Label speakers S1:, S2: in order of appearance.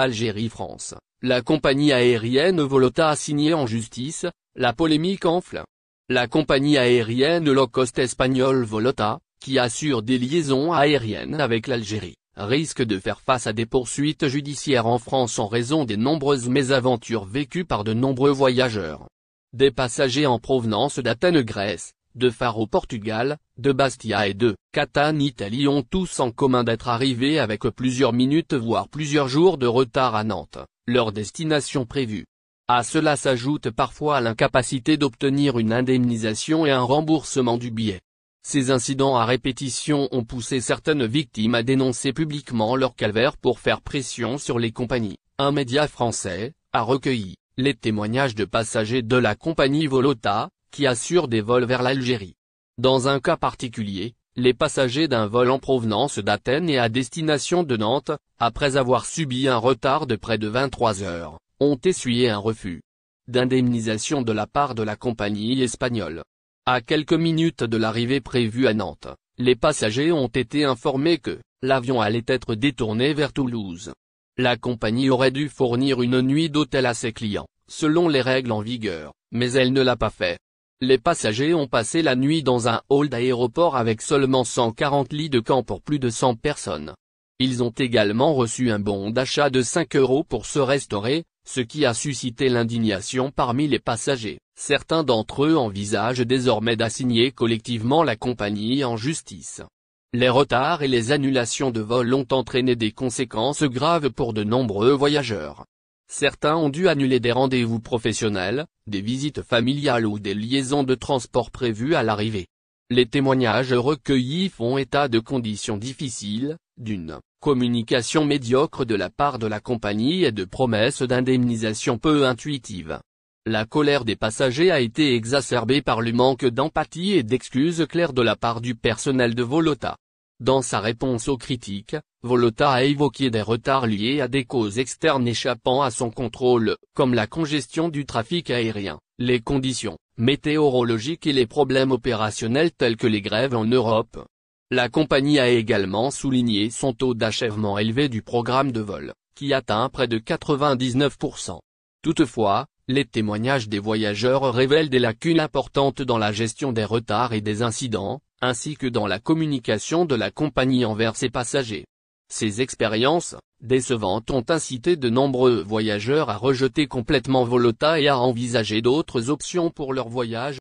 S1: Algérie-France, la compagnie aérienne Volota a signé en justice, la polémique enfle. La compagnie aérienne low-cost espagnole Volota, qui assure des liaisons aériennes avec l'Algérie, risque de faire face à des poursuites judiciaires en France en raison des nombreuses mésaventures vécues par de nombreux voyageurs. Des passagers en provenance d'Athènes Grèce, de Faro Portugal, de Bastia et de Catane Italie ont tous en commun d'être arrivés avec plusieurs minutes voire plusieurs jours de retard à Nantes, leur destination prévue. À cela s'ajoute parfois l'incapacité d'obtenir une indemnisation et un remboursement du billet. Ces incidents à répétition ont poussé certaines victimes à dénoncer publiquement leur calvaire pour faire pression sur les compagnies. Un média français a recueilli les témoignages de passagers de la compagnie Volota, qui assure des vols vers l'Algérie. Dans un cas particulier, les passagers d'un vol en provenance d'Athènes et à destination de Nantes, après avoir subi un retard de près de 23 heures, ont essuyé un refus d'indemnisation de la part de la compagnie espagnole. À quelques minutes de l'arrivée prévue à Nantes, les passagers ont été informés que l'avion allait être détourné vers Toulouse. La compagnie aurait dû fournir une nuit d'hôtel à ses clients, selon les règles en vigueur, mais elle ne l'a pas fait. Les passagers ont passé la nuit dans un hall d'aéroport avec seulement 140 lits de camp pour plus de 100 personnes. Ils ont également reçu un bon d'achat de 5 € pour se restaurer, ce qui a suscité l'indignation parmi les passagers. Certains d'entre eux envisagent désormais d'assigner collectivement la compagnie en justice. Les retards et les annulations de vols ont entraîné des conséquences graves pour de nombreux voyageurs. Certains ont dû annuler des rendez-vous professionnels, des visites familiales ou des liaisons de transport prévues à l'arrivée. Les témoignages recueillis font état de conditions difficiles, d'une communication médiocre de la part de la compagnie et de promesses d'indemnisation peu intuitives. La colère des passagers a été exacerbée par le manque d'empathie et d'excuses claires de la part du personnel de Volota. Dans sa réponse aux critiques, Volota a évoqué des retards liés à des causes externes échappant à son contrôle, comme la congestion du trafic aérien, les conditions météorologiques et les problèmes opérationnels tels que les grèves en Europe. La compagnie a également souligné son taux d'achèvement élevé du programme de vol, qui atteint près de 99%. Toutefois, les témoignages des voyageurs révèlent des lacunes importantes dans la gestion des retards et des incidents, ainsi que dans la communication de la compagnie envers ses passagers. Ces expériences décevantes ont incité de nombreux voyageurs à rejeter complètement Volota et à envisager d'autres options pour leur voyage.